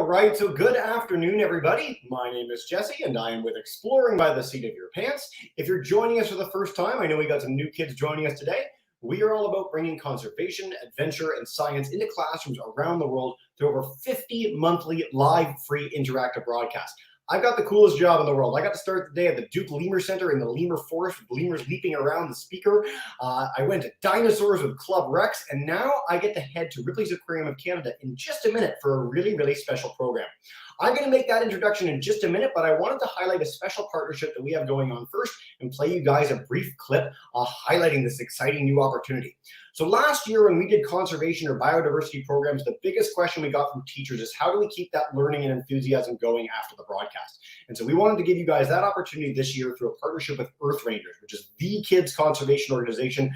All right, so good afternoon, everybody. My name is Jesse, and I am with Exploring by the Seat of Your Pants. If you're joining us for the first time, I know we got some new kids joining us today. We are all about bringing conservation, adventure, and science into classrooms around the world through over 50 monthly live free interactive broadcasts. I've got the coolest job in the world. I got to start the day at the Duke Lemur Center in the Lemur Forest with lemurs leaping around the speaker. I went to dinosaurs with Club Rex, and now I get to head to Ripley's Aquarium of Canada in just a minute for a really, really special program. I'm going to make that introduction in just a minute, but I wanted to highlight a special partnership that we have going on first and play you guys a brief clip highlighting this exciting new opportunity. So last year when we did conservation or biodiversity programs, the biggest question we got from teachers is how do we keep that learning and enthusiasm going after the broadcast? And so we wanted to give you guys that opportunity this year through a partnership with Earth Rangers, which is the kids conservation organization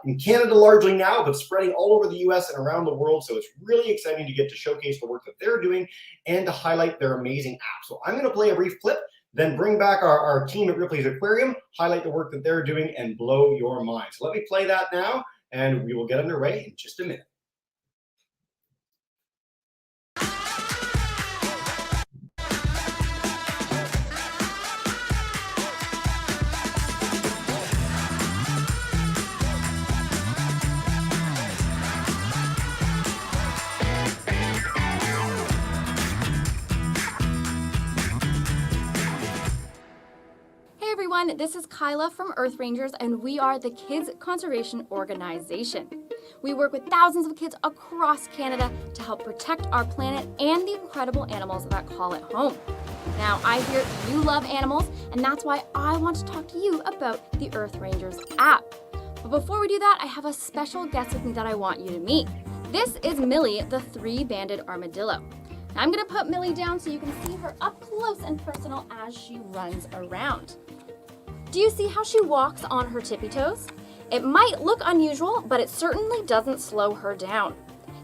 in Canada largely now, but spreading all over the US and around the world. So it's really exciting to get to showcase the work that they're doing and to highlight their amazing app. So I'm going to play a brief clip, then bring back our team at Ripley's Aquarium, highlight the work that they're doing, and blow your mind. So let me play that now, and we will get underway in just a minute. This is Kyla from Earth Rangers, and we are the Kids Conservation Organization. We work with thousands of kids across Canada to help protect our planet and the incredible animals that call it home. Now, I hear you love animals, and that's why I want to talk to you about the Earth Rangers app. But before we do that, I have a special guest with me that I want you to meet. This is Millie, the three-banded armadillo. Now, I'm going to put Millie down so you can see her up close and personal as she runs around. Do you see how she walks on her tippy toes? It might look unusual, but it certainly doesn't slow her down.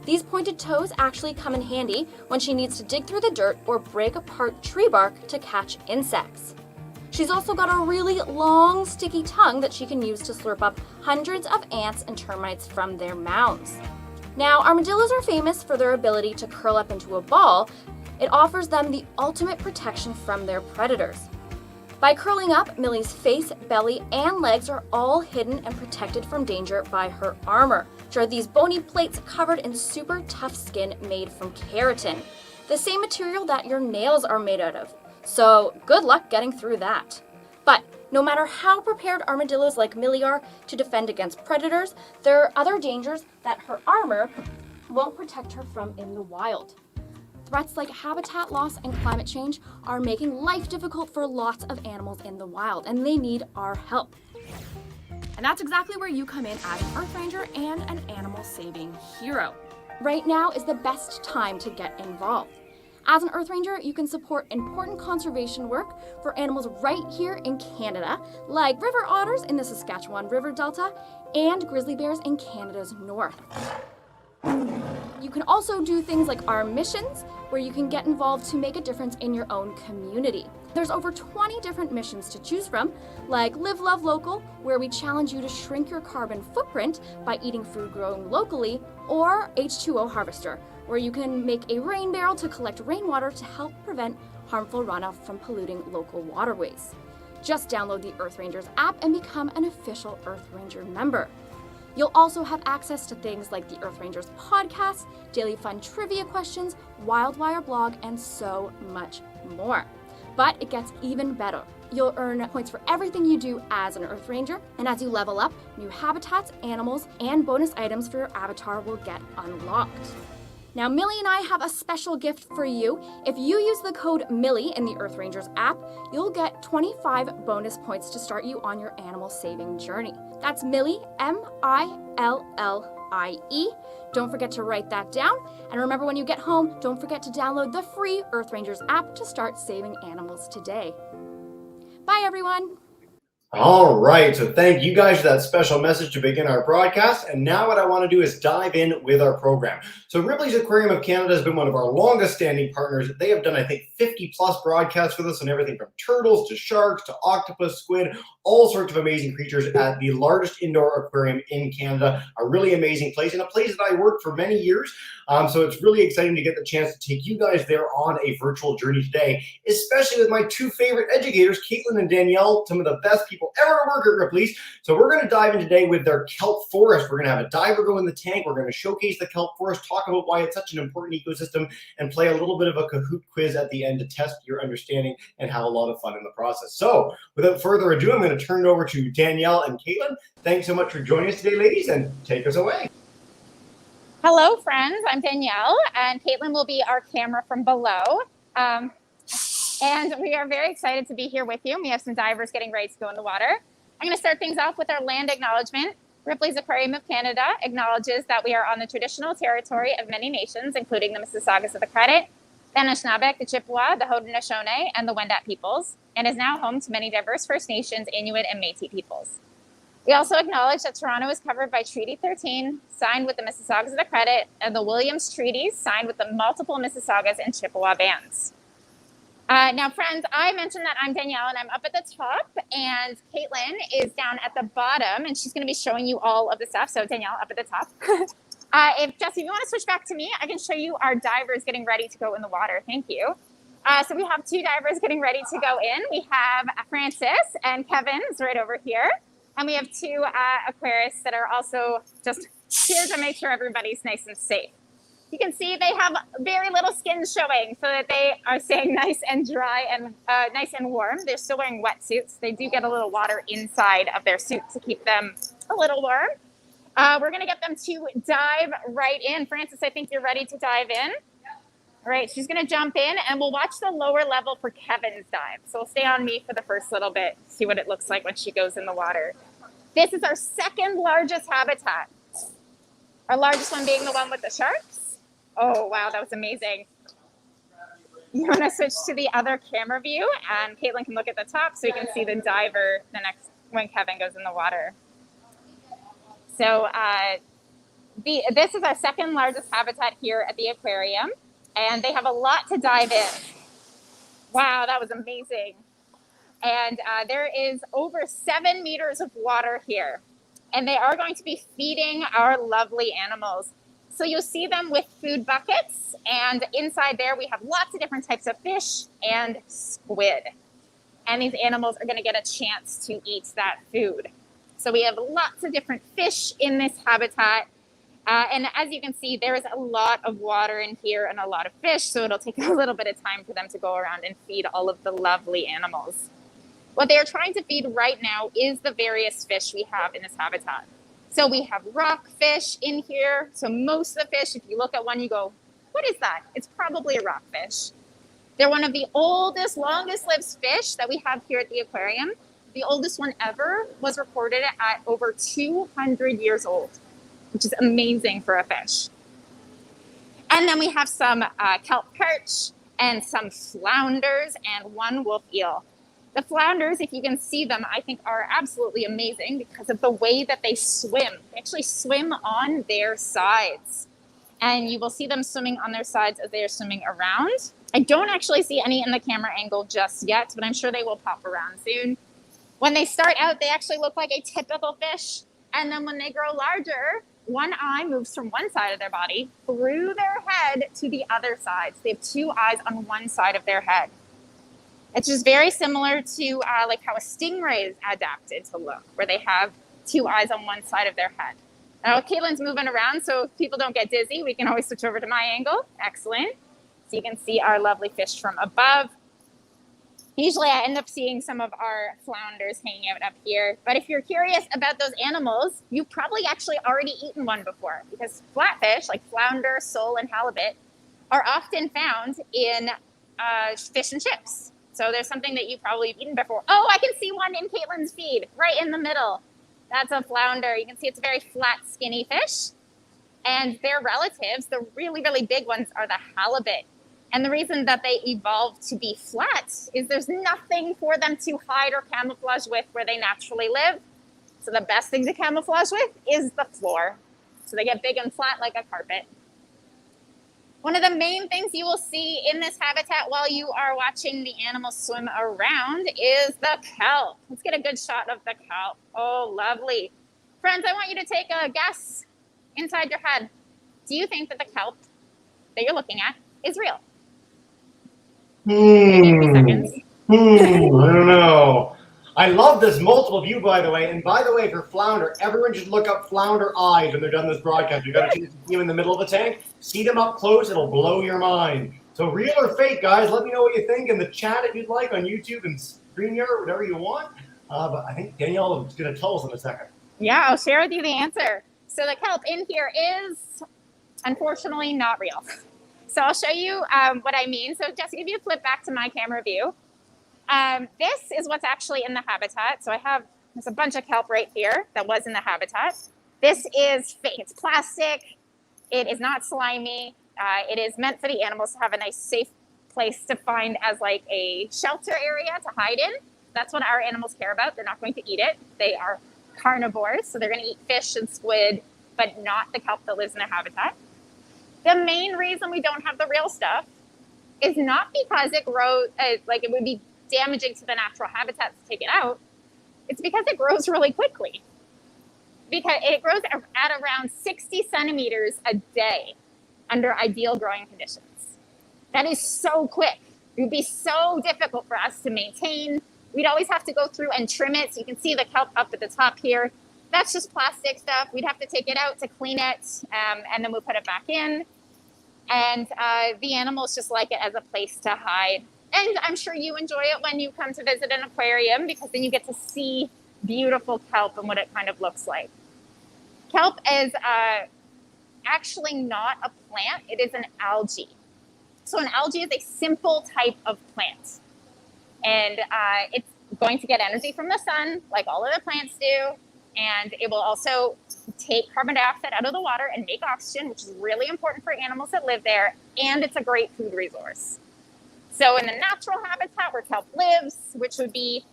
These pointed toes actually come in handy when she needs to dig through the dirt or break apart tree bark to catch insects. She's also got a really long, sticky tongue that she can use to slurp up hundreds of ants and termites from their mounds. Now, armadillos are famous for their ability to curl up into a ball. It offers them the ultimate protection from their predators. By curling up, Millie's face, belly, and legs are all hidden and protected from danger by her armor, which are these bony plates covered in super tough skin made from keratin, the same material that your nails are made out of. So good luck getting through that. But no matter how prepared armadillos like Millie are to defend against predators, there are other dangers that her armor won't protect her from in the wild. Threats like habitat loss and climate change are making life difficult for lots of animals in the wild, and they need our help. And that's exactly where you come in as an Earth Ranger and an animal-saving hero. Right now is the best time to get involved. As an Earth Ranger, you can support important conservation work for animals right here in Canada, like river otters in the Saskatchewan River Delta and grizzly bears in Canada's north. You can also do things like our missions, where you can get involved to make a difference in your own community. There's over 20 different missions to choose from, like Live, Love, Local, where we challenge you to shrink your carbon footprint by eating food grown locally, or H2O Harvester, where you can make a rain barrel to collect rainwater to help prevent harmful runoff from polluting local waterways. Just download the Earth Rangers app and become an official Earth Ranger member. You'll also have access to things like the Earth Rangers podcast, daily fun trivia questions, Wildwire blog, and so much more. But it gets even better. You'll earn points for everything you do as an Earth Ranger, and as you level up, new habitats, animals, and bonus items for your avatar will get unlocked. Now, Millie and I have a special gift for you. If you use the code Millie in the Earth Rangers app, you'll get 25 bonus points to start you on your animal saving journey. That's Millie, M-I-L-L-I-E. Don't forget to write that down. And remember, when you get home, don't forget to download the free Earth Rangers app to start saving animals today. Bye, everyone. All right, so thank you guys for that special message to begin our broadcast. And now what I want to do is dive in with our program. So Ripley's Aquarium of Canada has been one of our longest standing partners. They have done, I think, 50 plus broadcasts with us on everything from turtles to sharks to octopus, squid, all sorts of amazing creatures at the largest indoor aquarium in Canada. A really amazing place, and a place that I worked for many years. So it's really exciting to get the chance to take you guys there on a virtual journey today, especially with my two favorite educators, Caitlin and Danielle, some of the best people ever to work at Ripley's. So we're going to dive in today with their kelp forest. We're going to have a diver go in the tank. We're going to showcase the kelp forest, talk about why it's such an important ecosystem, and play a little bit of a Kahoot quiz at the end to test your understanding and have a lot of fun in the process. So without further ado, I'm going to turn it over to Danielle and Caitlin. Thanks so much for joining us today, ladies, and take us away. Hello, friends. I'm Danielle, and Caitlin will be our camera from below. And we are very excited to be here with you. We have some divers getting ready to go in the water. I'm going to start things off with our land acknowledgement. Ripley's Aquarium of Canada acknowledges that we are on the traditional territory of many nations, including the Mississaugas of the Credit, the Anishinaabe, the Chippewa, the Haudenosaunee, and the Wendat peoples, and is now home to many diverse First Nations, Inuit, and Métis peoples. We also acknowledge that Toronto is covered by Treaty 13, signed with the Mississaugas of the Credit, and the Williams Treaties, signed with the multiple Mississaugas and Chippewa bands. Now, friends, I mentioned that I'm Danielle, and I'm up at the top, and Caitlin is down at the bottom, and she's going to be showing you all of the stuff. So, Danielle, up at the top. If Jesse, if you want to switch back to me, I can show you our divers getting ready to go in the water. Thank you. So we have two divers getting ready to go in. We have Francis and Kevin is right over here. And we have two aquarists that are also just here to make sure everybody's nice and safe. You can see they have very little skin showing so that they are staying nice and dry and nice and warm. They're still wearing wetsuits. They do get a little water inside of their suit to keep them a little warm. We're going to get them to dive right in. Francis, I think you're ready to dive in. All right, she's going to jump in, and we'll watch the lower level for Kevin's dive. So we'll stay on me for the first little bit, see what it looks like when she goes in the water. This is our second largest habitat. Our largest one being the one with the sharks. Oh, wow, that was amazing. You want to switch to the other camera view, and Caitlin can look at the top so you can see the diver when Kevin goes in the water. So this is our second largest habitat here at the aquarium, and they have a lot to dive in. Wow, that was amazing. And there is over 7 meters of water here, and they are going to be feeding our lovely animals. So you'll see them with food buckets, and inside there we have lots of different types of fish and squid. And these animals are going to get a chance to eat that food. So we have lots of different fish in this habitat. And as you can see, there is a lot of water in here and a lot of fish. So it'll take a little bit of time for them to go around and feed all of the lovely animals. What they're trying to feed right now is the various fish we have in this habitat. So we have rockfish in here. So most of the fish, if you look at one, you go, what is that? It's probably a rockfish. They're one of the oldest, longest lived fish that we have here at the aquarium. The oldest one ever was recorded at over 200 years old, which is amazing for a fish. And then we have some kelp perch and some flounders and one wolf eel. The flounders, if you can see them, I think are absolutely amazing because of the way that they swim. They actually swim on their sides. And you will see them swimming on their sides as they are swimming around. I don't actually see any in the camera angle just yet, but I'm sure they will pop around soon. When they start out, they actually look like a typical fish. And then when they grow larger, one eye moves from one side of their body through their head to the other side. So they have two eyes on one side of their head. It's just very similar to like how a stingray is adapted to look, where they have two eyes on one side of their head. Now, Caitlin's moving around, so if people don't get dizzy, we can always switch over to my angle. Excellent. So you can see our lovely fish from above. Usually I end up seeing some of our flounders hanging out up here. But if you're curious about those animals, you've probably actually already eaten one before, because flatfish like flounder, sole, and halibut are often found in fish and chips. So there's something that you probably have eaten before. Oh, I can see one in Caitlin's feed right in the middle. That's a flounder. You can see it's a very flat, skinny fish. And their relatives, the really, really big ones, are the halibut. And the reason that they evolved to be flat is there's nothing for them to hide or camouflage with where they naturally live. So the best thing to camouflage with is the floor. So they get big and flat like a carpet. One of the main things you will see in this habitat while you are watching the animals swim around is the kelp. Let's get a good shot of the kelp. Oh, lovely. Friends, I want you to take a guess inside your head. Do you think that the kelp that you're looking at is real? Maybe 3 seconds. I don't know. I love this multiple view, by the way. And by the way, for flounder, everyone just look up flounder eyes when they're done this broadcast. You've got to see them in the middle of the tank. See them up close. It'll blow your mind. So real or fake, guys, let me know what you think in the chat if you'd like on YouTube and StreamYard, whatever you want. But I think Danielle is going to tell us in a second. Yeah, I'll share with you the answer. So the kelp in here is unfortunately not real. So I'll show you what I mean. So Jesse, if you flip back to my camera view, this is what's actually in the habitat. So there's a bunch of kelp right here that was in the habitat. This is fake. It's plastic. It is not slimy. It is meant for the animals to have a nice safe place to find as like a shelter area to hide in. That's what our animals care about. They're not going to eat it. They are carnivores, so they're going to eat fish and squid, but not the kelp that lives in their habitat. The main reason we don't have the real stuff is not because it grows, like it would be damaging to the natural habitat to take it out. It's because it grows really quickly. Because it grows at around 60 centimeters a day under ideal growing conditions. That is so quick. It would be so difficult for us to maintain. We'd always have to go through and trim it. So you can see the kelp up at the top here. That's just plastic stuff. We'd have to take it out to clean it, and then we'll put it back in. And the animals just like it as a place to hide. And I'm sure you enjoy it when you come to visit an aquarium, because then you get to see beautiful kelp and what it kind of looks like. Kelp is actually not a plant. It is an algae. So an algae is a simple type of plant. And it's going to get energy from the sun, like all other plants do. And it will also take carbon dioxide out of the water and make oxygen, which is really important for animals that live there. And it's a great food resource. So in the natural habitat where kelp lives, which would be,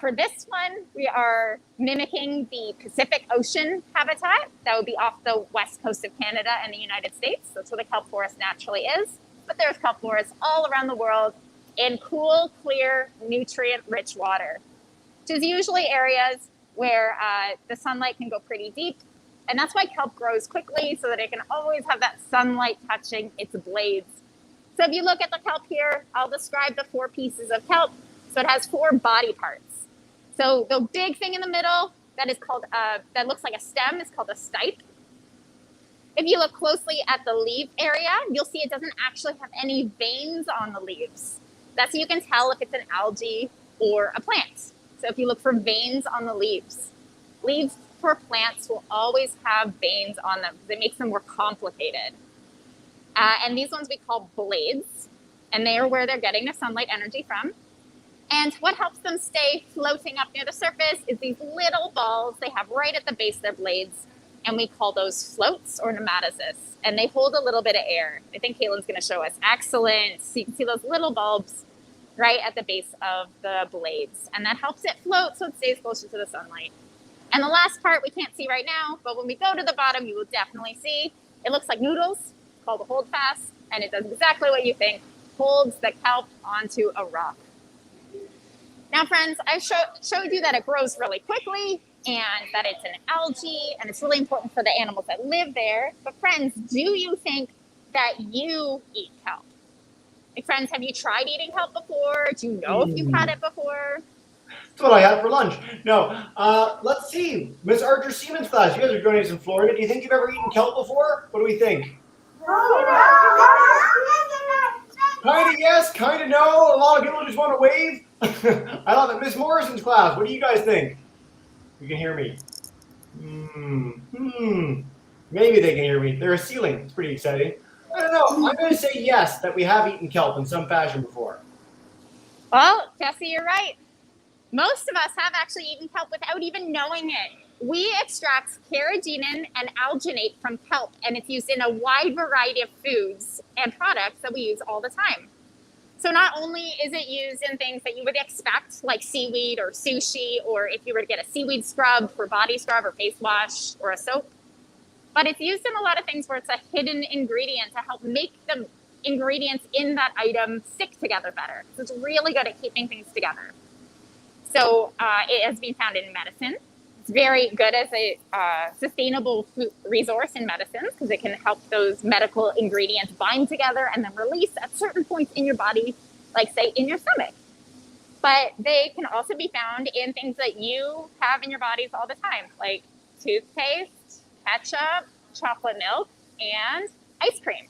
for this one, we are mimicking the Pacific Ocean habitat. That would be off the west coast of Canada and the United States. That's where the kelp forest naturally is. But there's kelp forests all around the world in cool, clear, nutrient-rich water, which is usually areas where the sunlight can go pretty deep. And that's why kelp grows quickly, so that it can always have that sunlight touching its blades. So if you look at the kelp here, I'll describe the 4 pieces of kelp. So it has 4 body parts. So the big thing in the middle that is called, that looks like a stem is called a stipe. If you look closely at the leaf area, you'll see it doesn't actually have any veins on the leaves. That's how you can tell if it's an algae or a plant. So if you look for veins on the leaves for plants will always have veins on them because it makes them more complicated. And these ones we call blades, and they are where they're getting their sunlight energy from. And what helps them stay floating up near the surface is these little balls they have right at the base of their blades, and we call those floats or nematocysts. And they hold a little bit of air. I think Caitlin's going to show us. Excellent. So you can see those little bulbs right at the base of the blades, and that helps it float so it stays closer to the sunlight. And the last part we can't see right now, but when we go to the bottom, you will definitely see it looks like noodles. It's called a holdfast, and it does exactly what you think, holds the kelp onto a rock. Now, friends, I showed you that it grows really quickly and that it's an algae and it's really important for the animals that live there. But friends, do you think that you eat kelp? Like, friends, have you tried eating kelp before? Do you know if you've had it before? That's what I had for lunch. No, let's see. Miss Archer Siemens class, you guys are joining us in Florida. Do you think you've ever eaten kelp before? What do we think? Kind of yes, kind of no. A lot of people just want to wave. I love it. Miss Morrison's class, what do you guys think? You can hear me. Maybe they can hear me. They're a ceiling. It's pretty exciting. I don't know. I'm going to say yes, that we have eaten kelp in some fashion before. Well, Jesse, you're right. Most of us have actually eaten kelp without even knowing it. We extract carrageenan and alginate from kelp, and it's used in a wide variety of foods and products that we use all the time. So not only is it used in things that you would expect, like seaweed or sushi, or if you were to get a seaweed scrub for body scrub or face wash or a soap, but it's used in a lot of things where it's a hidden ingredient to help make the ingredients in that item stick together better. So it's really good at keeping things together. So it has been found in medicine. It's very good as a sustainable food resource in medicines because it can help those medical ingredients bind together and then release at certain points in your body, like say in your stomach. But they can also be found in things that you have in your bodies all the time, like toothpaste, ketchup, chocolate milk, and ice cream.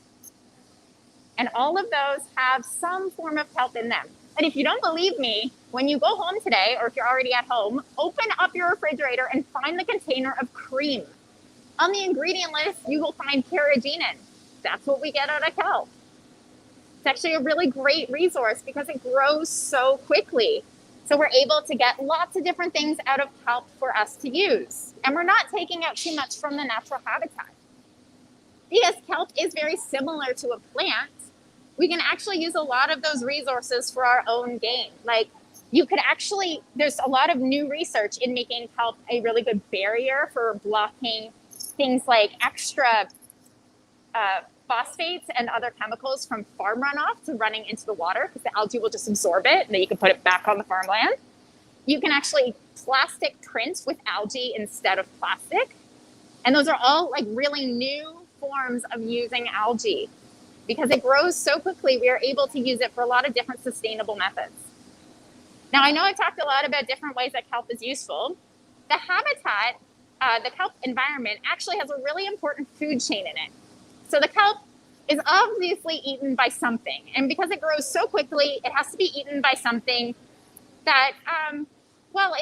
And all of those have some form of kelp in them. And if you don't believe me, when you go home today, or if you're already at home, open up your refrigerator and find the container of cream. On the ingredient list, you will find carrageenan. That's what we get out of kelp. It's actually a really great resource because it grows so quickly. So we're able to get lots of different things out of kelp for us to use. And we're not taking out too much from the natural habitat. Because kelp is very similar to a plant, we can actually use a lot of those resources for our own gain. Like you could actually, there's a lot of new research in making kelp a really good barrier for blocking things like extra phosphates and other chemicals from farm runoff to running into the water because the algae will just absorb it and then you can put it back on the farmland. You can actually plastic print with algae instead of plastic. And those are all like really new forms of using algae. Because it grows so quickly, we are able to use it for a lot of different sustainable methods. Now, I know I've talked a lot about different ways that kelp is useful. The habitat, the kelp environment actually has a really important food chain in it. So the kelp is obviously eaten by something. And because it grows so quickly, it has to be eaten by something that,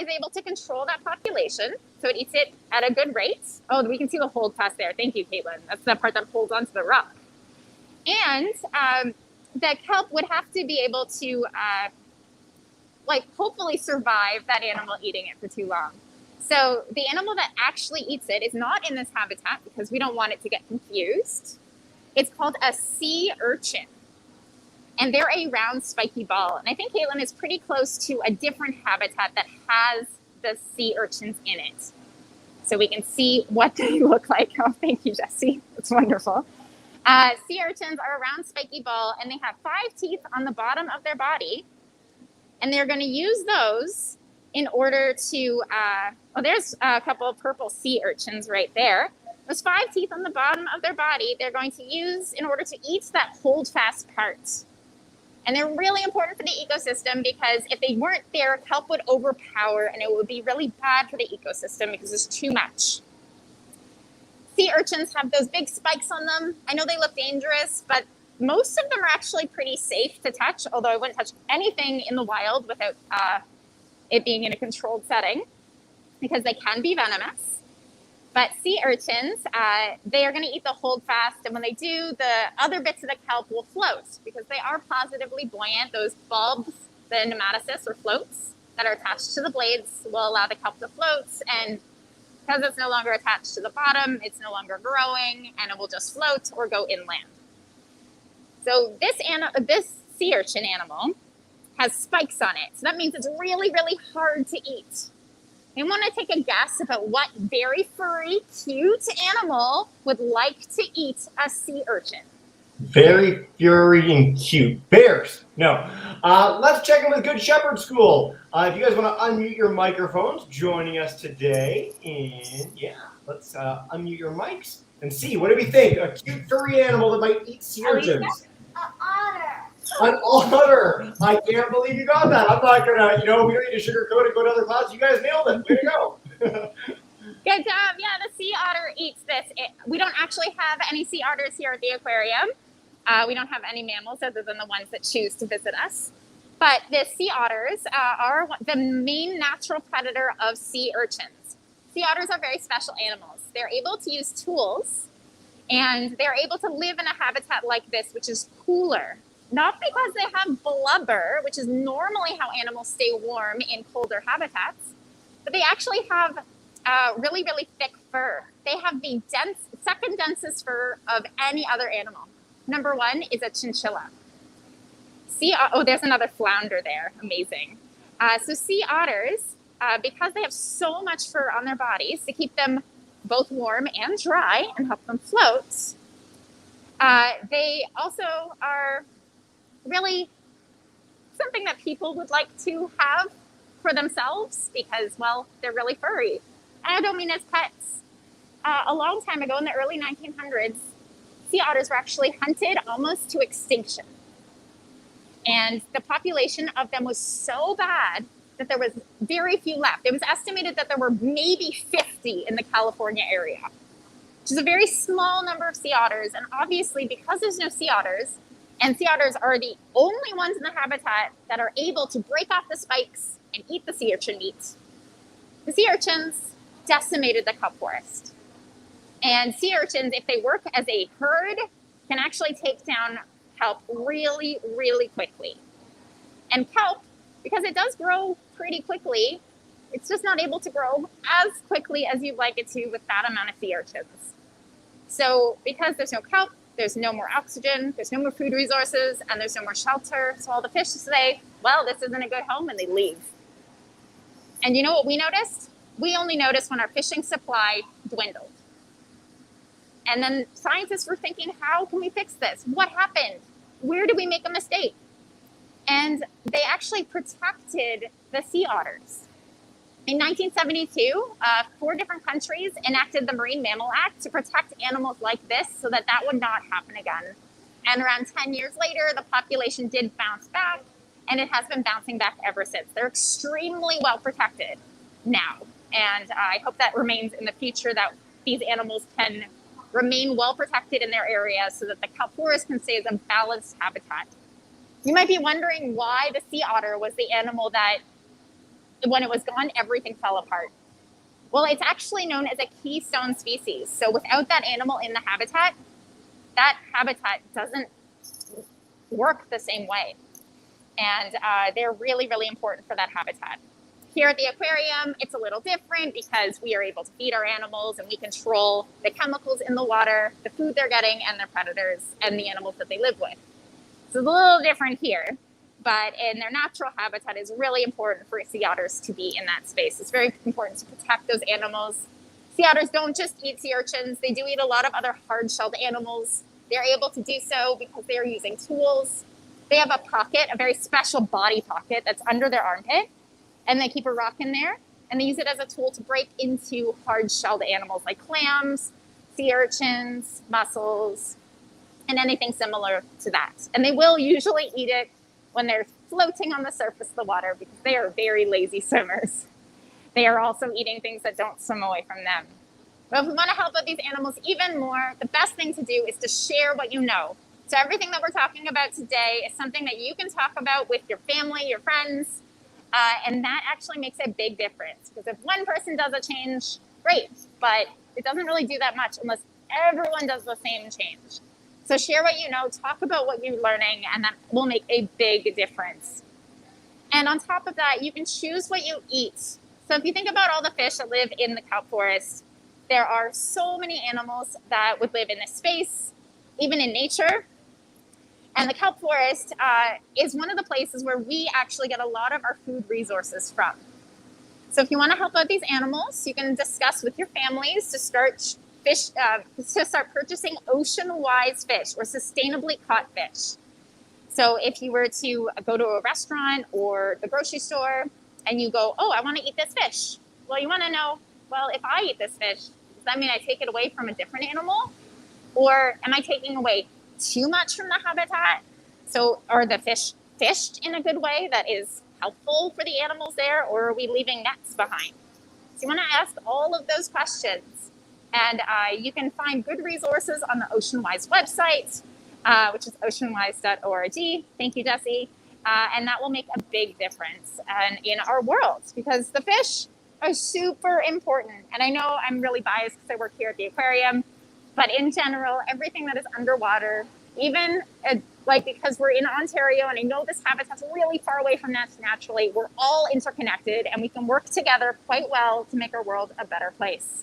is able to control that population. So it eats it at a good rate. Oh, we can see the hold fast there. Thank you, Caitlin. That's the part that holds onto the rock. And the kelp would have to be able to, hopefully survive that animal eating it for too long. So the animal that actually eats it is not in this habitat because we don't want it to get confused. It's called a sea urchin. And they're a round spiky ball. And I think Caitlin is pretty close to a different habitat that has the sea urchins in it. So we can see what they look like. Oh, thank you, Jessie. That's wonderful. Sea urchins are a round spiky ball and they have 5 teeth on the bottom of their body. And they're going to use those in order to, there's a couple of purple sea urchins right there. Those 5 teeth on the bottom of their body, they're going to use in order to eat that holdfast part. And they're really important for the ecosystem because if they weren't there, kelp would overpower and it would be really bad for the ecosystem because there's too much. Sea urchins have those big spikes on them. I know they look dangerous, but most of them are actually pretty safe to touch, although I wouldn't touch anything in the wild without it being in a controlled setting because they can be venomous. But sea urchins, they are going to eat the holdfast, and when they do, the other bits of the kelp will float because they are positively buoyant. Those bulbs, the nematocysts or floats that are attached to the blades will allow the kelp to float, and because it's no longer attached to the bottom, it's no longer growing, and it will just float or go inland. So this sea urchin animal has spikes on it. So that means it's really, really hard to eat. I want to take a guess about what very furry, cute animal would like to eat a sea urchin. Very furry and cute. Bears. No. Let's check in with Good Shepherd School. If you guys want to unmute your microphones, joining us today. And yeah, let's unmute your mics and see. What do we think? A cute furry animal that might eat sea urchins. An otter. An otter. I can't believe you got that. I'm not going to, we don't need to sugarcoat it, go to other clouds. You guys nailed it. Way to go. Good job. Yeah, the sea otter eats this. We don't actually have any sea otters here at the aquarium. We don't have any mammals other than the ones that choose to visit us. But the sea otters are the main natural predator of sea urchins. Sea otters are very special animals. They're able to use tools, and they're able to live in a habitat like this, which is cooler. Not because they have blubber, which is normally how animals stay warm in colder habitats, but they actually have really, really thick fur. They have the second densest fur of any other animal. Number 1 is a chinchilla. There's another flounder there. Amazing. So sea otters, because they have so much fur on their bodies to keep them both warm and dry and help them float. They also are really something that people would like to have for themselves because, well, they're really furry. And I don't mean as pets. A long time ago in the early 1900s, sea otters were actually hunted almost to extinction. And the population of them was so bad that there was very few left. It was estimated that there were maybe 50 in the California area, which is a very small number of sea otters. And obviously, because there's no sea otters, and sea otters are the only ones in the habitat that are able to break off the spikes and eat the sea urchin meat, the sea urchins decimated the kelp forest. And sea urchins, if they work as a herd, can actually take down kelp really, really quickly. And kelp, because it does grow pretty quickly, it's just not able to grow as quickly as you'd like it to with that amount of sea urchins. So because there's no kelp, there's no more oxygen, there's no more food resources, and there's no more shelter. So all the fish say, well, this isn't a good home, and they leave. And you know what we noticed? We only noticed when our fishing supply dwindled. And then scientists were thinking, how can we fix this? What happened? Where did we make a mistake? And they actually protected the sea otters. In 1972, 4 different countries enacted the Marine Mammal Act to protect animals like this so that that would not happen again. And around 10 years later, the population did bounce back, and it has been bouncing back ever since. They're extremely well protected now. And I hope that remains in the future, that these animals can remain well protected in their area so that the kelp forest can stay as a balanced habitat. You might be wondering why the sea otter was the animal that, when it was gone, everything fell apart. Well, it's actually known as a keystone species. So without that animal in the habitat, that habitat doesn't work the same way. And they're really, really important for that habitat. Here at the aquarium, it's a little different because we are able to feed our animals and we control the chemicals in the water, the food they're getting, and their predators and the animals that they live with. So it's a little different here, but in their natural habitat, it's really important for sea otters to be in that space. It's very important to protect those animals. Sea otters don't just eat sea urchins. They do eat a lot of other hard-shelled animals. They're able to do so because they are using tools. They have a pocket, a very special body pocket that's under their armpit, and they keep a rock in there, and they use it as a tool to break into hard-shelled animals like clams, sea urchins, mussels, and anything similar to that. And they will usually eat it when they're floating on the surface of the water because they are very lazy swimmers. They are also eating things that don't swim away from them. But if we want to help out these animals even more, the best thing to do is to share what you know. So everything that we're talking about today is something that you can talk about with your family, your friends, and that actually makes a big difference. Because if one person does a change, great, but it doesn't really do that much unless everyone does the same change. So share what you know, talk about what you're learning, and that will make a big difference. And on top of that, you can choose what you eat. So if you think about all the fish that live in the kelp forest, there are so many animals that would live in this space, even in nature. And the kelp forest is one of the places where we actually get a lot of our food resources from. So if you want to help out these animals, you can discuss with your families to start purchasing ocean-wise fish or sustainably caught fish. So if you were to go to a restaurant or the grocery store and you go, oh, I want to eat this fish. Well, you want to know, well, if I eat this fish, does that mean I take it away from a different animal? Or am I taking away too much from the habitat? So are the fish fished in a good way that is helpful for the animals there, or are we leaving nets behind? So you want to ask all of those questions. And you can find good resources on the OceanWise website, which is oceanwise.org. Thank you, Jesse. And that will make a big difference in our world because the fish are super important. And I know I'm really biased because I work here at the aquarium, but in general, everything that is underwater, even because we're in Ontario and I know this habitat's really far away from that naturally, we're all interconnected and we can work together quite well to make our world a better place.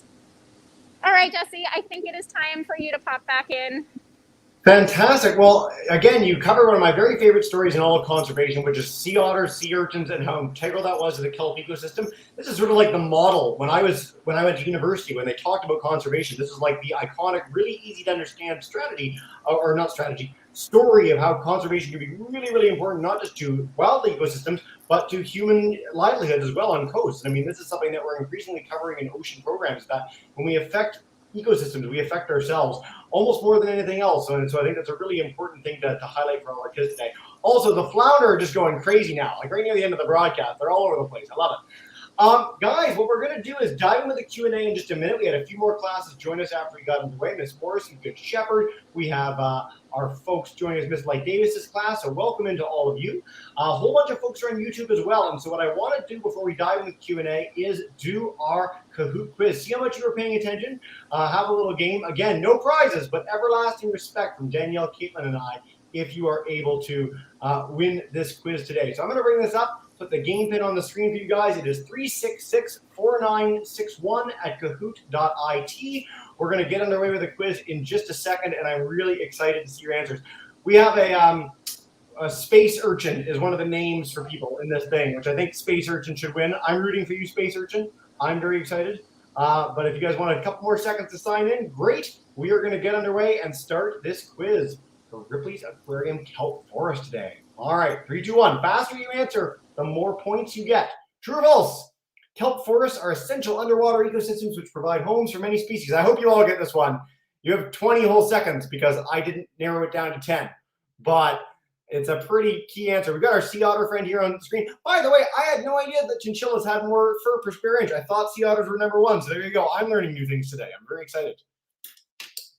All right, Jesse, I think it is time for you to pop back in. Fantastic. Well, again, you covered one of my very favorite stories in all of conservation, which is sea otters, sea urchins, and how integral that was to the kelp ecosystem. This is sort of like the model when I went to university, when they talked about conservation. This is like the iconic, really easy to understand strategy, or not strategy, story of how conservation can be really, really important, not just to wildlife ecosystems, but to human livelihoods as well on coasts. I mean, this is something that we're increasingly covering in ocean programs, that when we affect ecosystems, we affect ourselves almost more than anything else. And so I think that's a really important thing to highlight for all our kids today. Also, the flounder are just going crazy now, like right near the end of the broadcast. They're all over the place. I love it. Guys, what we're going to do is dive into the Q&A in just a minute. We had a few more classes join us after we got underway. Miss Morrison, Good Shepherd. We have our folks joining us, Miss Light Davis's class. So welcome into all of you. A whole bunch of folks are on YouTube as well. And so what I want to do before we dive into the Q&A is do our Kahoot quiz. See how much you were paying attention. Have a little game. Again, no prizes, but everlasting respect from Danielle, Caitlin, and I if you are able to win this quiz today. So I'm going to bring this up. Put the game pin on the screen for you guys. It is 366-4961 at kahoot.it. We're going to get underway with the quiz in just a second, and I'm really excited to see your answers. We have a space urchin is one of the names for people in this thing, which I think space urchin should win. I'm rooting for you, space urchin. I'm very excited. But if you guys want a couple more seconds to sign in, great. We are going to get underway and start this quiz for Ripley's Aquarium Kelp Forest today. All right, 3, 2, 1. Faster you answer, the more points you get. True or false? Kelp forests are essential underwater ecosystems which provide homes for many species. I hope you all get this one. You have 20 whole seconds because I didn't narrow it down to 10. But it's a pretty key answer. We've got our sea otter friend here on the screen. By the way, I had no idea that chinchillas had more fur per square inch. I thought sea otters were #1. So there you go. I'm learning new things today. I'm very excited.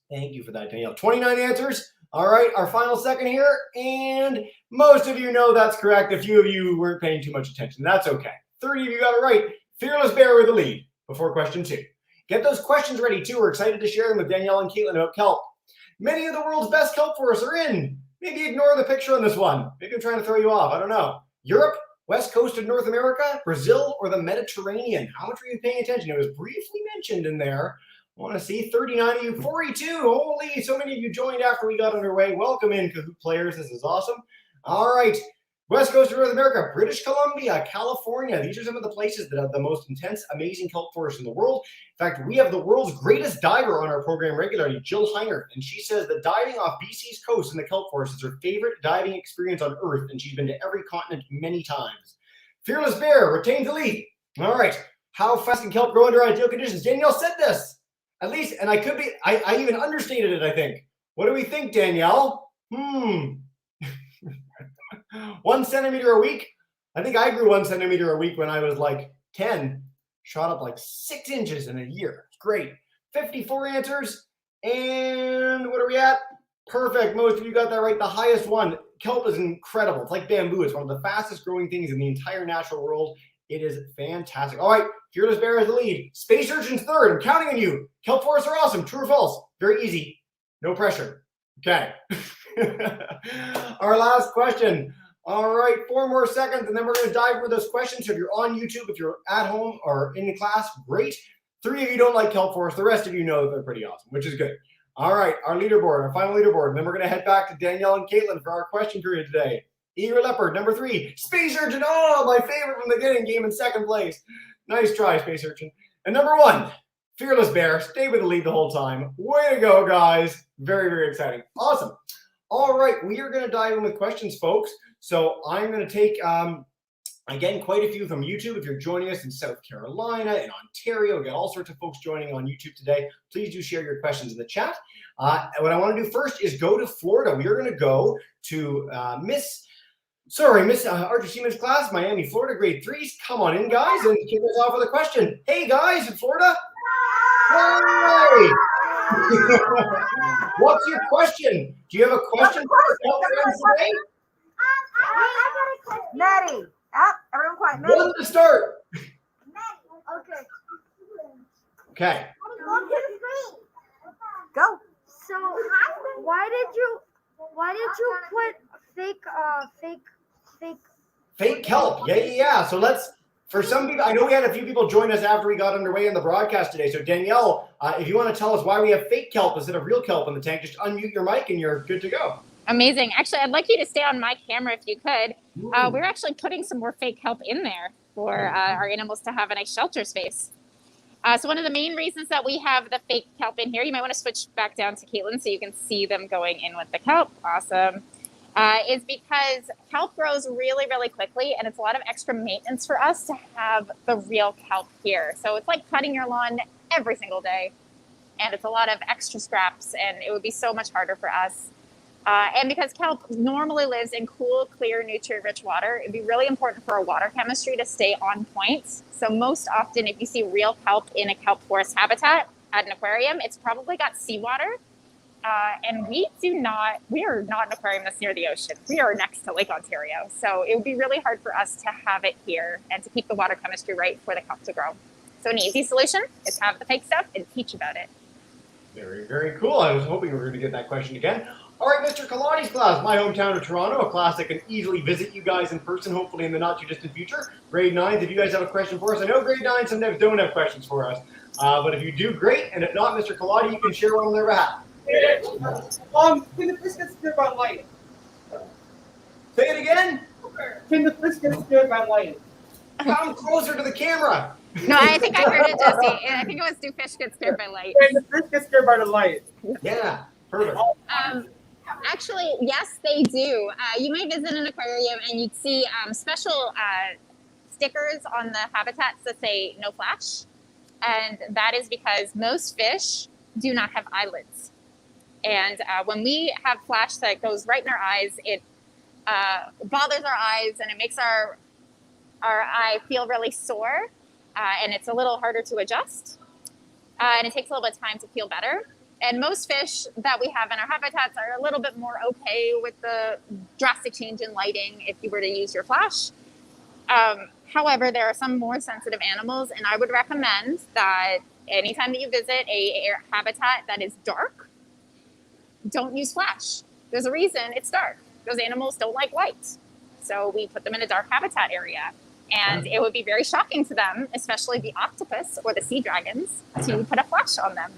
Thank you for that, Danielle. 29 answers. All right, our final second here. And most of you know that's correct. A few of you weren't paying too much attention. That's okay. 30 of you got it right. Fearless Bear with the lead before question 2. Get those questions ready, too. We're excited to share them with Danielle and Caitlin about kelp. Many of the world's best kelp forests are in. Maybe ignore the picture on this one. Maybe I'm trying to throw you off. I don't know. Europe, west coast of North America, Brazil, or the Mediterranean? How much were you paying attention? It was briefly mentioned in there. I want to see 39 of you, 42. Holy, so many of you joined after we got underway. Welcome in, Kahoot players. This is awesome. All right. West coast of North America, British Columbia, California. These are some of the places that have the most intense, amazing kelp forests in the world. In fact, we have the world's greatest diver on our program regularly, Jill Heiner, and she says that diving off BC's coast in the kelp forest is her favorite diving experience on Earth, and she's been to every continent many times. Fearless Bear retains the lead. All right. How fast can kelp grow under ideal conditions? Danielle said this. At least, and I could be, I even understated it, I think. What do we think, Danielle? 1 centimeter a week. I think I grew 1 centimeter a week when I was like 10. Shot up like 6 inches in a year. Great. 54 answers. And what are we at? Perfect. Most of you got that right. The highest one. Kelp is incredible. It's like bamboo. It's one of the fastest growing things in the entire natural world. It is fantastic. All right. Fearless Bear has the lead. Space Urchin's third. I'm counting on you. Kelp forests are awesome. True or false? Very easy. No pressure. Okay. Our last question. All right, 4 more seconds, and then we're going to dive into those questions. So if you're on YouTube, if you're at home or in the class, great. 3 of you don't like kelp forests. The rest of you know that they're pretty awesome, which is good. All right, our leaderboard, our final leaderboard. And then we're going to head back to Danielle and Caitlin for our question period today. Eager Leopard, #3. Space Urchin, oh, my favorite from the beginning, came in 2nd place. Nice try, Space Urchin. And #1, Fearless Bear, stay with the lead the whole time. Way to go, guys. Very, very exciting. Awesome. All right, we are going to dive in with questions, folks. So I'm going to take, again, quite a few from YouTube. If you're joining us in South Carolina and Ontario, we got all sorts of folks joining on YouTube today. Please do share your questions in the chat. What I want to do first is go to Florida. We are going to go to Miss Archer Siemens class, Miami, Florida, grade 3s. Come on in, guys, and kick us off with a question. Hey, guys, in Florida. Hi. What's your question? Do you have a question for our kelp friends today? Maddie. Everyone quiet. Maddie. One to start. Okay. Okay. Go. So why did you put fake Fake kelp. Yeah. So let's For some people, I know we had a few people join us after we got underway in the broadcast today. So Danielle, if you want to tell us why we have fake kelp instead of real kelp in the tank, just unmute your mic and you're good to go. Amazing. Actually, I'd like you to stay on my camera if you could. We're actually putting some more fake kelp in there for our animals to have a nice shelter space. So one of the main reasons that we have the fake kelp in here, you might want to switch back down to Caitlin so you can see them going in with the kelp. Awesome. Is because kelp grows really, really quickly, and it's a lot of extra maintenance for us to have the real kelp here. So it's like cutting your lawn every single day, and it's a lot of extra scraps, and it would be so much harder for us. And because kelp normally lives in cool, clear, nutrient-rich water, it'd be really important for our water chemistry to stay on point. So most often, if you see real kelp in a kelp forest habitat at an aquarium, it's probably got seawater. And we are not an aquarium that's near the ocean. We are next to Lake Ontario. So it would be really hard for us to have it here and to keep the water chemistry right for the kelp to grow. So an easy solution is have the fake stuff and teach about it. Very, very cool. I was hoping we were going to get that question again. All right, Mr. Kalani's class, my hometown of Toronto, a class that can easily visit you guys in person, hopefully in the not too distant future. Grade 9s, if you guys have a question for us, I know grade 9 sometimes don't have questions for us, but if you do, great. And if not, Mr. Kalani, you can share one on their behalf. Can the fish get scared by light? Say it again. Can the fish get scared by light? Come closer to the camera. No, I think I heard it, Jesse. I think it was do fish get scared by light. Can the fish get scared by the light? Yeah, perfect. Actually, yes, they do. You might visit an aquarium and you'd see special stickers on the habitats that say no flash. And that is because most fish do not have eyelids. And when we have flash that goes right in our eyes, it bothers our eyes and it makes our eye feel really sore. And it's a little harder to adjust. And it takes a little bit of time to feel better. And most fish that we have in our habitats are a little bit more okay with the drastic change in lighting if you were to use your flash. However, there are some more sensitive animals, and I would recommend that anytime that you visit a habitat that is dark, don't use flash. There's a reason it's dark. Those animals don't like light. So we put them in a dark habitat area. And it would be very shocking to them, especially the octopus or the sea dragons, to put a flash on them.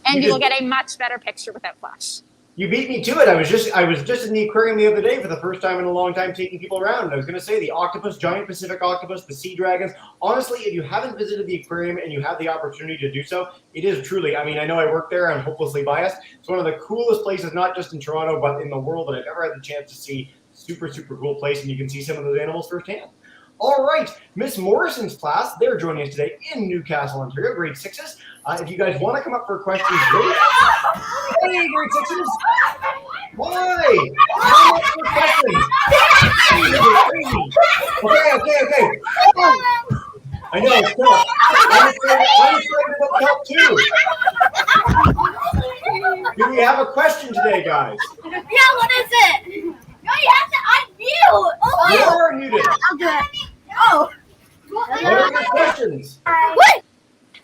And you will get a much better picture with that flash. You beat me to it. I was just in the aquarium the other day for the first time in a long time taking people around. And I was going to say the octopus, giant Pacific octopus, the sea dragons. Honestly, if you haven't visited the aquarium and you have the opportunity to do so, it is truly, I mean, I know I work there. I'm hopelessly biased. It's one of the coolest places, not just in Toronto, but in the world that I've ever had the chance to see. Super, super cool place. And you can see some of those animals firsthand. All right, Miss Morrison's class, they're joining us today in Newcastle, Ontario, grade 6s. If you guys want to come up for questions, great. Hey, grade 6s. Why? Come up for questions. Okay. I know, it's tough. I'm excited about help too. Do we have a question today, guys? Yeah, what is it? No, you have to unmute. Oh, You are muted. I'll do it. Oh. What are your questions? What?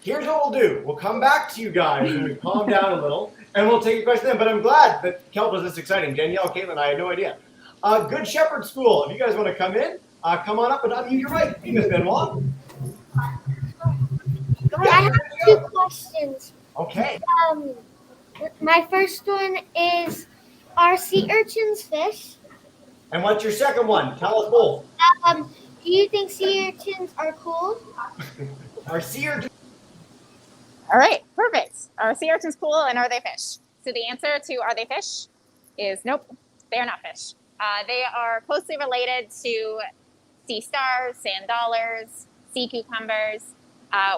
Here's what we'll do. We'll come back to you guys when we calm down a little, and we'll take a question then. But I'm glad that kelp is this exciting. Danielle, Caitlin, I had no idea. Good Shepherd School. If you guys want to come in, come on up and unmute your mic. Hey, Miss Benoit. I have two questions. Okay. My first one is, are sea urchins fish? And what's your second one? Tell us both. Do you think sea urchins are cool? Are sea urchins? All right, perfect. Are sea urchins cool and are they fish? So the answer to are they fish is nope, they are not fish. They are closely related to sea stars, sand dollars, sea cucumbers,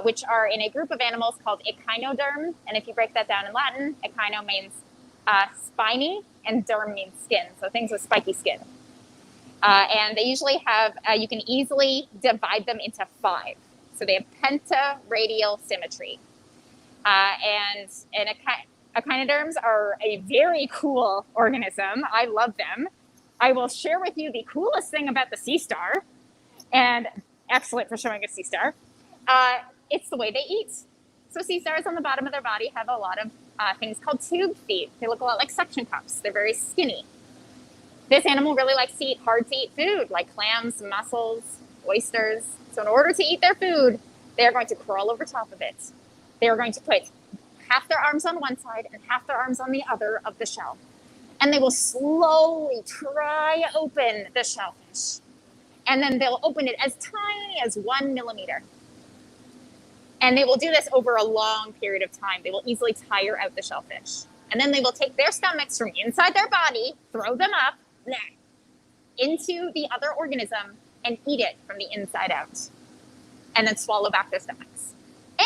which are in a group of animals called echinoderm. And if you break that down in Latin, echino means spiny and derm means skin, so things with spiky skin. And they usually have, you can easily divide them into 5. So they have pentaradial symmetry. And echinoderms are a very cool organism. I love them. I will share with you the coolest thing about the sea star, and excellent for showing a sea star. It's the way they eat. So sea stars on the bottom of their body have a lot of things called tube feet. They look a lot like suction cups. They're very skinny. This animal really likes to eat hard to eat food like clams, mussels, oysters. So in order to eat their food, they are going to crawl over top of it. They are going to put half their arms on one side and half their arms on the other of the shell. And they will slowly pry open the shellfish. And then they'll open it as tiny as 1 millimeter. And they will do this over a long period of time. They will easily tire out the shellfish. And then they will take their stomachs from inside their body, throw them up into the other organism, and eat it from the inside out. And then swallow back their stomachs.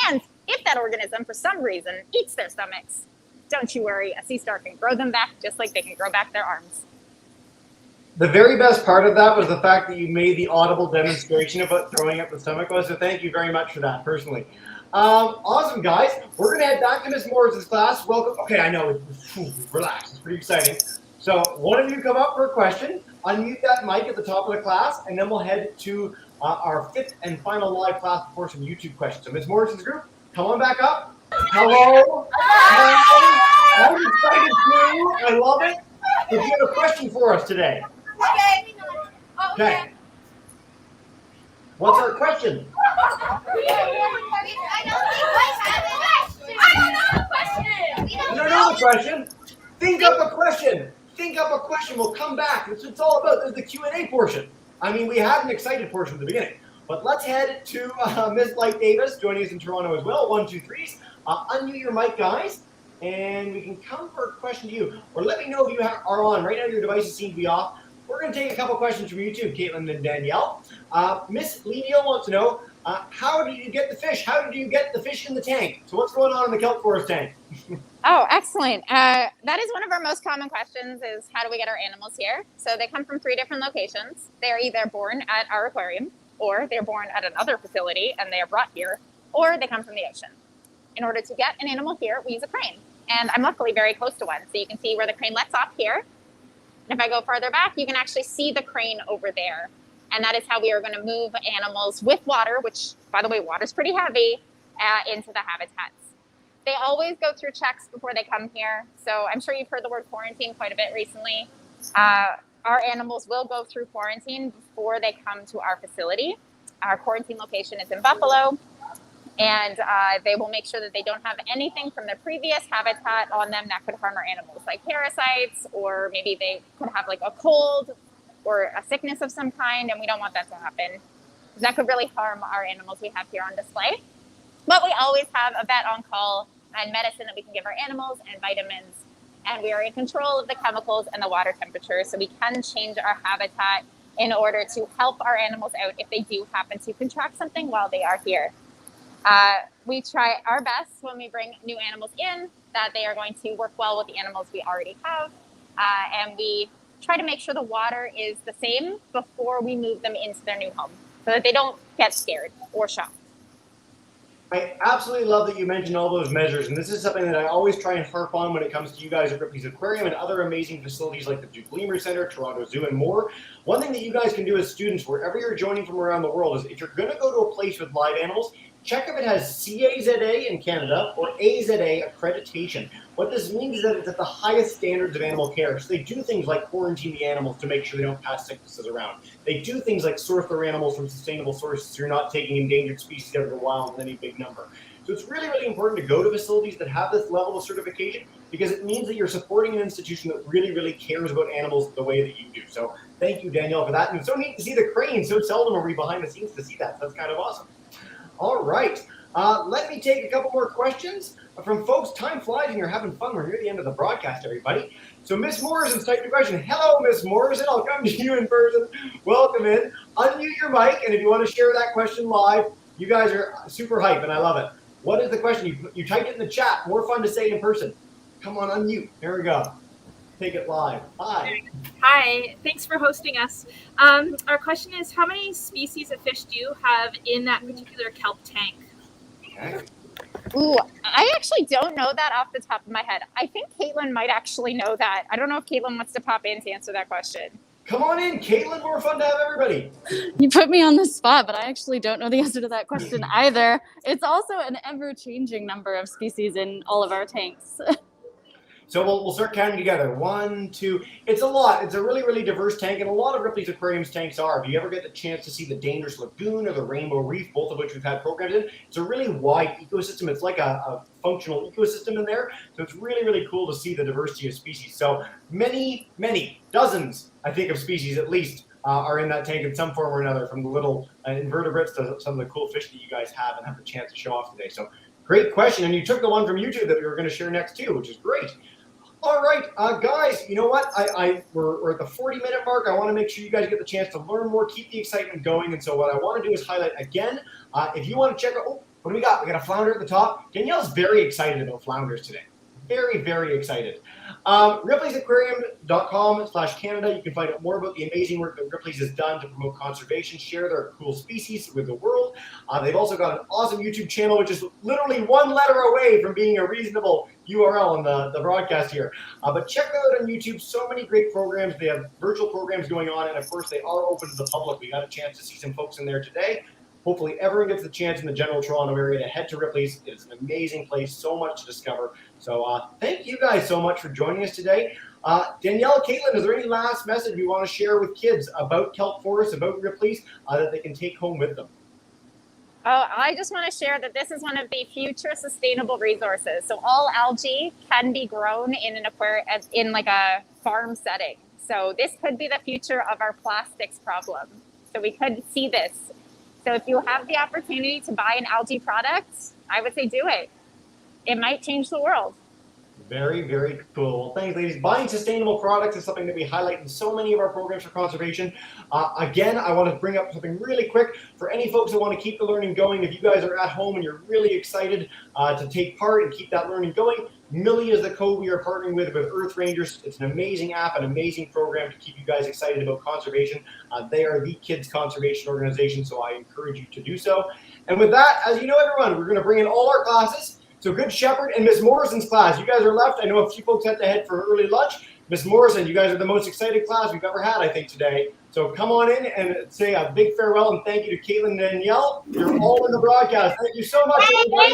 And if that organism, for some reason, eats their stomachs, don't you worry, a sea star can grow them back just like they can grow back their arms. The very best part of that was the fact that you made the audible demonstration about throwing up the stomach. So thank you very much for that, personally. Awesome, guys. We're going to head back to Miss Morris's class. Welcome. Okay, I know. Relax. It's pretty exciting. So one of you come up for a question, unmute that mic at the top of the class, and then we'll head to our 5th and final live class before some YouTube questions. So Miss Morris's group, come on back up. Hello. I'm excited too. I love it. If you have a question for us today. Okay. What's our question? You don't know the question? Think up a question. Think up a question. We'll come back. That's what it's all about. There's the Q&A portion. I mean, we had an excited portion at the beginning. But let's head to Miss Light Davis, joining us in Toronto as well. 1, 2, 3. Unmute your mic, guys. And we can come for a question to you. Or let me know if you are on. Right now, your devices seem to be off. We're going to take a couple questions from you too, Caitlin and Danielle. Miss Lee Neal wants to know, how did you get the fish? How did you get the fish in the tank? So what's going on in the kelp forest tank? Oh, excellent. That is one of our most common questions is how do we get our animals here? So they come from 3 different locations. They are either born at our aquarium, or they're born at another facility and they are brought here, or they come from the ocean. In order to get an animal here, we use a crane. And I'm luckily very close to one. So you can see where the crane lets off here. And if I go farther back, you can actually see the crane over there. And that is how we are going to move animals with water, which, by the way, water's pretty heavy, into the habitats. They always go through checks before they come here. So I'm sure you've heard the word quarantine quite a bit recently. Our animals will go through quarantine before they come to our facility. Our quarantine location is in Buffalo. And they will make sure that they don't have anything from their previous habitat on them that could harm our animals, like parasites, or maybe they could have like a cold or a sickness of some kind, and we don't want that to happen. That could really harm our animals we have here on display. But we always have a vet on call and medicine that we can give our animals and vitamins, and we are in control of the chemicals and the water temperature, so we can change our habitat in order to help our animals out if they do happen to contract something while they are here. We try our best when we bring new animals in that they are going to work well with the animals we already have. And we try to make sure the water is the same before we move them into their new home so that they don't get scared or shocked. I absolutely love that you mentioned all those measures. And this is something that I always try and harp on when it comes to you guys at Ripley's Aquarium and other amazing facilities like the Duke Lemur Center, Toronto Zoo, and more. One thing that you guys can do as students, wherever you're joining from around the world, is if you're going to go to a place with live animals, check if it has CAZA in Canada or AZA accreditation. What this means is that it's at the highest standards of animal care. So they do things like quarantine the animals to make sure they don't pass sicknesses around. They do things like source their animals from sustainable sources so you're not taking endangered species out of the wild in any big number. So it's really, really important to go to facilities that have this level of certification because it means that you're supporting an institution that really, really cares about animals the way that you do. So thank you, Danielle, for that. And it's so neat to see the crane. So seldom are we behind the scenes to see that. That's kind of awesome. All right. Let me take a couple more questions from folks. Time flies and you're having fun. We're near the end of the broadcast, everybody. So Miss Morrison's typed a question. Hello, Miss Morrison. I'll come to you in person. Welcome in. Unmute your mic, and if you want to share that question live, you guys are super hype, and I love it. What is the question? You typed it in the chat. More fun to say in person. Come on, unmute. There we go. Take it live. Hi. Hi. Thanks for hosting us. Our question is, how many species of fish do you have in that particular kelp tank? Okay. Ooh, I actually don't know that off the top of my head. I think Caitlin might actually know that. I don't know if Caitlin wants to pop in to answer that question. Come on in, Caitlin. More fun to have everybody. You put me on the spot, but I actually don't know the answer to that question either. It's also an ever-changing number of species in all of our tanks. So we'll start counting together. 1, 2. It's a lot. It's a really, really diverse tank, and a lot of Ripley's Aquarium's tanks are. If you ever get the chance to see the Dangerous Lagoon or the Rainbow Reef, both of which we've had programs in, it's a really wide ecosystem. It's like a functional ecosystem in there. So it's really, really cool to see the diversity of species. So many, dozens, I think, of species at least are in that tank in some form or another, from the little invertebrates to some of the cool fish that you guys have and have the chance to show off today. So great question. And you took the one from YouTube that we were going to share next too, which is great. All right, guys, you know what? We're at the 40-minute mark. I want to make sure you guys get the chance to learn more, keep the excitement going. And so what I want to do is highlight again, if you want to check out, what do we got? We got a flounder at the top. Danielle's very excited about flounders today. Very, very excited. RipleysAquarium.com/Canada. You can find out more about the amazing work that Ripley's has done to promote conservation, share their cool species with the world. They've also got an awesome YouTube channel, which is literally one letter away from being a reasonable URL on the broadcast here. But check them out on YouTube. So many great programs. They have virtual programs going on, and of course, they are open to the public. We got a chance to see some folks in there today. Hopefully everyone gets the chance in the general Toronto area to head to Ripley's. It's an amazing place, so much to discover. So thank you guys so much for joining us today. Danielle, Caitlin, is there any last message you want to share with kids about Kelp Forest, about Ripley's, that they can take home with them? Oh, I just want to share that this is one of the future sustainable resources. So all algae can be grown in an aquarium, in like a farm setting. So this could be the future of our plastics problem. So we could see this. So if you have the opportunity to buy an algae product, I would say do it. It might change the world. Very, very cool. Well, thanks, ladies. Buying sustainable products is something that we highlight in so many of our programs for conservation. Again, I want to bring up something really quick for any folks that want to keep the learning going. If you guys are at home and you're really excited to take part and keep that learning going, Millie is the code we are partnering with Earth Rangers. It's an amazing app, an amazing program to keep you guys excited about conservation. They are the kids conservation organization, so I encourage you to do so. And with that, as you know, everyone, we're going to bring in all our classes. So Good Shepherd and Miss Morrison's class. You guys are left. I know a few folks had to head for early lunch. Miss Morrison, you guys are the most excited class we've ever had, I think, today. So come on in and say a big farewell and thank you to Caitlin and Danielle. You're all in the broadcast. Thank you so much, everybody.